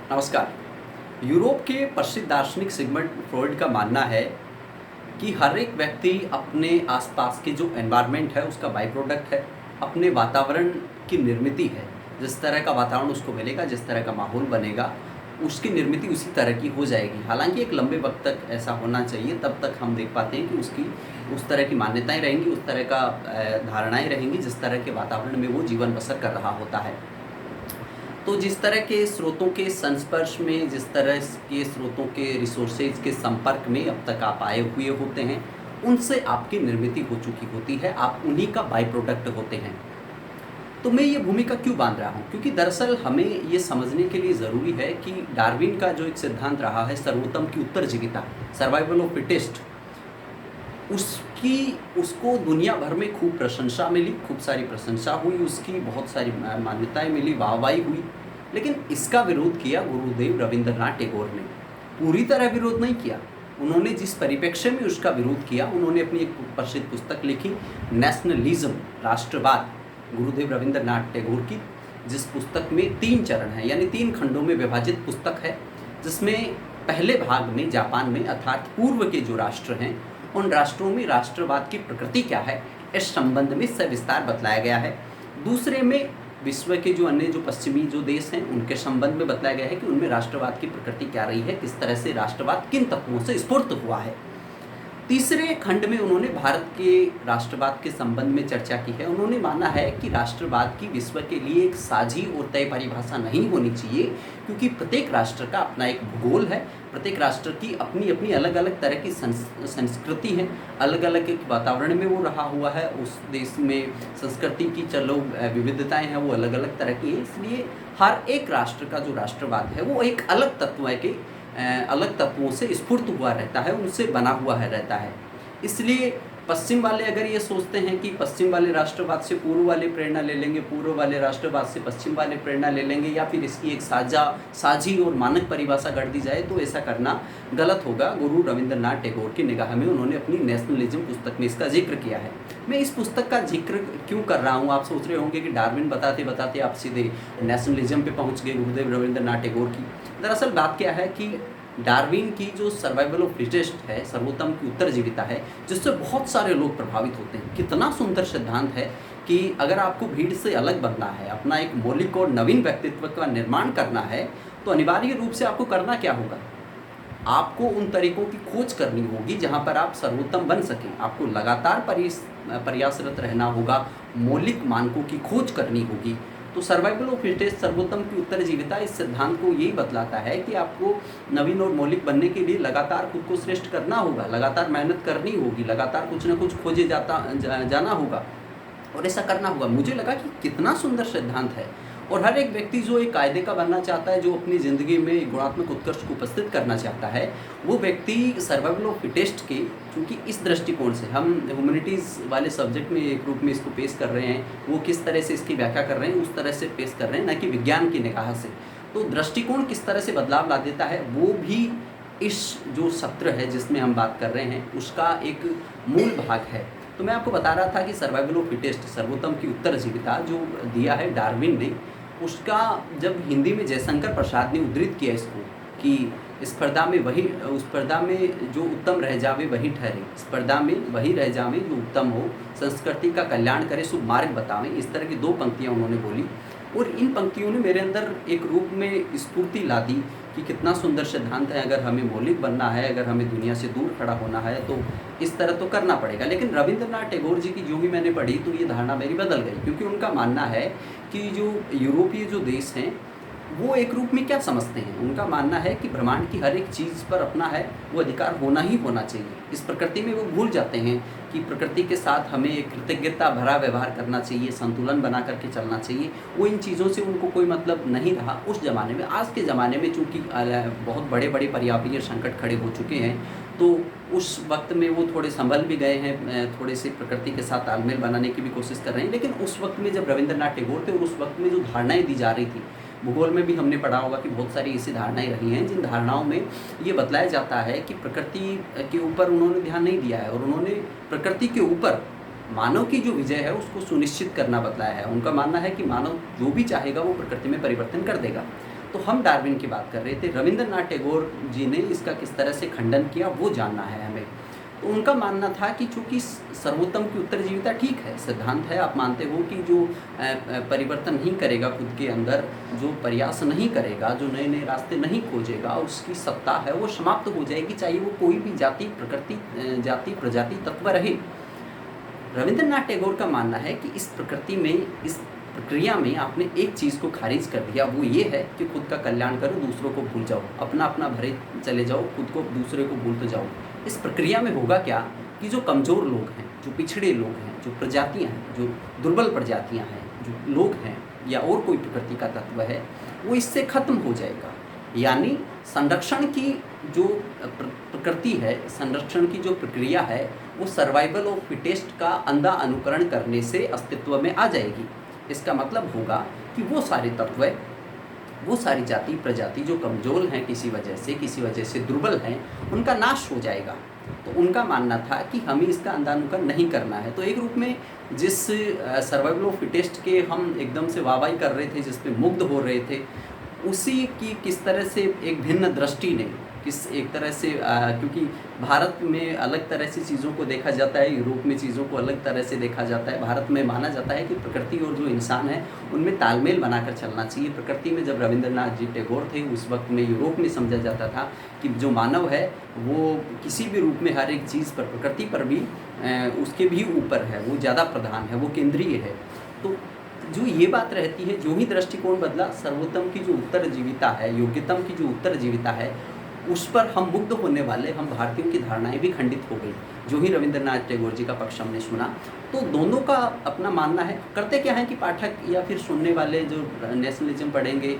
नमस्कार। यूरोप के प्रसिद्ध दार्शनिक सिगमंड फ्रॉइड का मानना है कि हर एक व्यक्ति अपने आसपास के जो एनवायरनमेंट है उसका बाई प्रोडक्ट है, अपने वातावरण की निर्मिति है। जिस तरह का वातावरण उसको मिलेगा, जिस तरह का माहौल बनेगा, उसकी निर्मिति उसी तरह की हो जाएगी। हालांकि एक लंबे वक्त तक ऐसा होना चाहिए, तब तक हम देख पाते हैं कि उसकी उस तरह की मान्यताएं रहेंगी, उस तरह का धारणाएं रहेंगी जिस तरह के वातावरण में वो जीवन बसर कर रहा होता है। तो जिस तरह के स्रोतों के संस्पर्श में, जिस तरह के स्रोतों के रिसोर्सेज के संपर्क में अब तक आप आए हुए होते हैं, उनसे आपकी निर्मिति हो चुकी होती है, आप उन्हीं का बाई प्रोडक्ट होते हैं। तो मैं ये भूमिका क्यों बांध रहा हूँ? क्योंकि दरअसल हमें ये समझने के लिए ज़रूरी है कि डार्विन का जो एक सिद्धांत रहा है, सर्वोत्तम की उत्तरजीविता, सर्वाइवल ऑफ फिटेस्ट, उसको दुनिया भर में खूब प्रशंसा मिली, खूब सारी प्रशंसा हुई, उसकी बहुत सारी मान्यताएं मिली, वाहवाही हुई। लेकिन इसका विरोध किया गुरुदेव रविंद्रनाथ टैगोर ने। पूरी तरह विरोध नहीं किया, उन्होंने जिस परिप्रेक्ष्य में उसका विरोध किया, उन्होंने अपनी एक प्रसिद्ध पुस्तक लिखी, नेशनलिज्म, राष्ट्रवाद, गुरुदेव रविंद्रनाथ टैगोर की, जिस पुस्तक में 3 चरण हैं, यानी 3 खंडों में विभाजित पुस्तक है, जिसमें पहले भाग में जापान में अर्थात पूर्व के जो राष्ट्र हैं, उन राष्ट्रों में राष्ट्रवाद की प्रकृति क्या है, इस संबंध में सविस्तार बतलाया गया है। दूसरे में विश्व के जो अन्य जो पश्चिमी जो देश हैं, उनके संबंध में बतलाया गया है कि उनमें राष्ट्रवाद की प्रकृति क्या रही है, किस तरह से राष्ट्रवाद किन तत्वों से स्फूर्त हुआ है। तीसरे खंड में उन्होंने भारत के राष्ट्रवाद के संबंध में चर्चा की है। उन्होंने माना है कि राष्ट्रवाद की विश्व के लिए एक साझी और तय परिभाषा नहीं होनी चाहिए, क्योंकि प्रत्येक राष्ट्र का अपना एक भूगोल है, प्रत्येक राष्ट्र की अपनी अपनी अलग अलग तरह की संस्कृति है, अलग अलग एक वातावरण में वो रहा हुआ है, उस देश में संस्कृति की चलो विविधताएं हैं, वो अलग अलग तरह की है। इसलिए हर एक राष्ट्र का जो राष्ट्रवाद है वो एक अलग तत्व के अलग तत्वों से स्फूर्त हुआ रहता है, उनसे बना हुआ है रहता है। इसलिए पश्चिम वाले अगर ये सोचते हैं कि पश्चिम वाले राष्ट्रवाद से पूर्व वाले प्रेरणा ले लेंगे, पूर्व वाले राष्ट्रवाद से पश्चिम वाले प्रेरणा ले लेंगे, या फिर इसकी एक साझी और मानक परिभाषा गढ़ दी जाए, तो ऐसा करना गलत होगा। गुरु रविंद्रनाथ टैगोर की निगाह में उन्होंने अपनी नेशनलिज्म पुस्तक में इसका जिक्र किया है। मैं इस पुस्तक का जिक्र क्यों कर रहा हूँ? आप सोच रहे होंगे कि डार्विन बताते बताते आप सीधे नेशनलिज्म पे पहुँच गए, गुरुदेव रविंद्रनाथ टैगोर की। दरअसल बात क्या है कि डार्विन की जो सर्वाइवल ऑफ फिटेस्ट है, सर्वोत्तम की उत्तरजीविता है, जिससे बहुत सारे लोग प्रभावित होते हैं। कितना सुंदर सिद्धांत है कि अगर आपको भीड़ से अलग बनना है, अपना एक मौलिक और नवीन व्यक्तित्व का निर्माण करना है, तो अनिवार्य रूप से आपको करना क्या होगा? आपको उन तरीकों की खोज करनी होगी जहाँ पर आप सर्वोत्तम बन सकें। आपको लगातार प्रयासरत रहना होगा, मौलिक मानकों की खोज करनी होगी। तो सर्वाइवल ऑफ फिटेस्ट, सर्वोत्तम की उत्तरजीविता, इस सिद्धांत को यही बतलाता है कि आपको नवीन और मौलिक बनने के लिए लगातार खुद को श्रेष्ठ करना होगा, लगातार मेहनत करनी होगी, लगातार कुछ ना कुछ खोजे जाना होगा और ऐसा करना होगा। मुझे लगा कि कितना सुंदर सिद्धांत है, और हर एक व्यक्ति जो एक कायदे का बनना चाहता है, जो अपनी ज़िंदगी में गुणात्मक उत्कर्ष को उपस्थित करना चाहता है, वो व्यक्ति सर्वाइवल ऑफ फिटेस्ट के, क्योंकि इस दृष्टिकोण से हम ह्यूमैनिटीज़ वाले सब्जेक्ट में एक रूप में इसको पेश कर रहे हैं, वो किस तरह से इसकी व्याख्या कर रहे हैं उस तरह से पेश कर रहे हैं, न कि विज्ञान की निगाह से। तो दृष्टिकोण किस तरह से बदलाव ला देता है, वो भी इस जो सत्र है जिसमें हम बात कर रहे हैं उसका एक मूल भाग है। तो मैं आपको बता रहा था कि सर्वाइवल ऑफ फिटेस्ट, सर्वोत्तम की उत्तरजीविता, जो दिया है डार्विन ने, उसका जब हिंदी में जयशंकर प्रसाद ने उद्धृत किया इसको कि स्पर्धा में जो उत्तम रह जावे वही ठहरे, स्पर्धा में वही रह जावे जो उत्तम हो, संस्कृति का कल्याण करे, शुभ मार्ग बतावें, इस तरह की 2 पंक्तियाँ उन्होंने बोली। और इन पंक्तियों ने मेरे अंदर एक रूप में स्फूर्ति ला दी कि कितना सुंदर सिद्धांत है। अगर हमें मौलिक बनना है, अगर हमें दुनिया से दूर खड़ा होना है, तो इस तरह तो करना पड़ेगा। लेकिन रविंद्रनाथ टैगोर जी की जो भी मैंने पढ़ी, तो ये धारणा मेरी बदल गई, क्योंकि उनका मानना है कि जो यूरोपीय जो देश हैं वो एक रूप में क्या समझते हैं, उनका मानना है कि ब्रह्मांड की हर एक चीज़ पर अपना है वो अधिकार होना ही होना चाहिए। इस प्रकृति में वो भूल जाते हैं कि प्रकृति के साथ हमें एक कृतज्ञता भरा व्यवहार करना चाहिए, संतुलन बना करके चलना चाहिए। वो इन चीज़ों से उनको कोई मतलब नहीं रहा उस ज़माने में। आज के ज़माने में चूँकि बहुत बड़े बड़े पर्यावरणीय संकट खड़े हो चुके हैं, तो उस वक्त में वो थोड़े संभल भी गए हैं, थोड़े से प्रकृति के साथ तालमेल बनाने की भी कोशिश कर रहे हैं। लेकिन उस वक्त में जब रविंद्रनाथ टैगोर थे और उस वक्त में जो धारणाएँ दी जा रही थी, भूगोल में भी हमने पढ़ा होगा कि बहुत सारी ऐसी धारणाएं रही हैं जिन धारणाओं में ये बतलाया जाता है कि प्रकृति के ऊपर उन्होंने ध्यान नहीं दिया है, और उन्होंने प्रकृति के ऊपर मानव की जो विजय है उसको सुनिश्चित करना बतलाया है। उनका मानना है कि मानव जो भी चाहेगा वो प्रकृति में परिवर्तन कर देगा। तो हम डार्विन की बात कर रहे थे, रविंद्रनाथ टैगोर जी ने इसका किस तरह से खंडन किया वो जानना है हमें। तो उनका मानना था कि चूँकि सर्वोत्तम की उत्तरजीविता ठीक है, सिद्धांत है, आप मानते हो कि जो परिवर्तन नहीं करेगा खुद के अंदर, जो प्रयास नहीं करेगा, जो नए नए रास्ते नहीं खोजेगा, उसकी सत्ता है वो समाप्त हो जाएगी, चाहे वो कोई भी जाति प्रकृति जाति प्रजाति तत्व रहे। रविंद्रनाथ टैगोर का मानना है कि इस प्रकृति में, इस प्रक्रिया में आपने एक चीज़ को खारिज कर दिया, वो ये है कि खुद का कल्याण करो, दूसरों को भूल जाओ, अपना अपना भरे चले जाओ, खुद को दूसरे को भूलते जाओ। इस प्रक्रिया में होगा क्या कि जो कमज़ोर लोग हैं, जो पिछड़े लोग हैं, जो प्रजातियां हैं, जो दुर्बल प्रजातियां हैं, जो लोग हैं या और कोई प्रकृति का तत्व है, वो इससे खत्म हो जाएगा। यानी संरक्षण की जो प्रकृति है, संरक्षण की जो प्रक्रिया है, वो सर्वाइवल ऑफ फिटेस्ट का अंधा अनुकरण करने से अस्तित्व में आ जाएगी। इसका मतलब होगा कि वो सारे तत्व, वो सारी जाति प्रजाति जो कमज़ोर हैं किसी वजह से दुर्बल हैं, उनका नाश हो जाएगा। तो उनका मानना था कि हमें इसका अंधानुकरण नहीं करना है। तो एक रूप में जिस सर्वाइवल ऑफ फिटेस्ट के हम एकदम से वाहवाही कर रहे थे, जिस पे मुग्ध हो रहे थे, उसी की किस तरह से एक भिन्न दृष्टि ने एक तरह से क्योंकि भारत में अलग तरह से चीज़ों को देखा जाता है, यूरोप में चीज़ों को अलग तरह से देखा जाता है। भारत में माना जाता है कि प्रकृति और जो इंसान है उनमें तालमेल बनाकर चलना चाहिए। प्रकृति में जब रविंद्रनाथ जी टैगोर थे उस वक्त में यूरोप में समझा जाता था कि जो मानव है वो किसी भी रूप में हर एक चीज़ पर, प्रकृति पर भी उसके भी ऊपर है, वो ज़्यादा प्रधान है, वो केंद्रीय है। तो जो ये बात रहती है, जो ही दृष्टिकोण बदला, सर्वोत्तम की जो उत्तरजीविता है, योग्यतम की जो उत्तरजीविता है, उस पर हम मुग्ध होने वाले, हम भारतीयों की धारणाएं भी खंडित हो गई। जो ही रविंद्रनाथ टैगोर जी का पक्ष हमने सुना, तो दोनों का अपना मानना है। करते क्या है कि पाठक या फिर सुनने वाले जो नेशनलिज्म पढ़ेंगे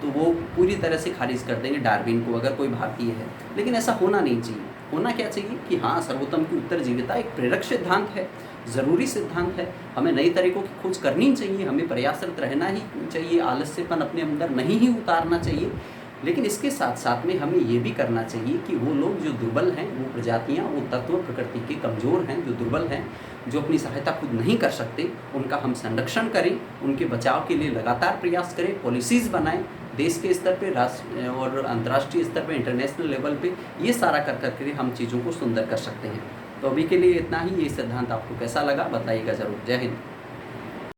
तो वो पूरी तरह से खारिज कर देंगे डार्विन को, अगर कोई भारतीय है। लेकिन ऐसा होना नहीं चाहिए। होना क्या चाहिए कि हाँ, सर्वोत्तम की उत्तरजीविता एक प्रेरक सिद्धांत है, ज़रूरी सिद्धांत है। हमें नए तरीक़ों की खोज करनी चाहिए, हमें प्रयासरत रहना ही चाहिए, आलस्यपन अपने अंदर नहीं ही उतारना चाहिए। लेकिन इसके साथ साथ में हमें ये भी करना चाहिए कि वो लोग जो दुर्बल हैं, वो प्रजातियाँ, वो तत्व प्रकृति के कमज़ोर हैं, जो दुर्बल हैं, जो अपनी सहायता खुद नहीं कर सकते, उनका हम संरक्षण करें, उनके बचाव के लिए लगातार प्रयास करें, पॉलिसीज़ बनाएं, देश के स्तर पे, राष्ट्र और अंतर्राष्ट्रीय स्तर पे, इंटरनेशनल लेवल पे, ये सारा कर करके हम चीज़ों को सुंदर कर सकते हैं। तो अभी के लिए इतना ही। ये सिद्धांत आपको कैसा लगा बताइएगा ज़रूर। जय हिंद।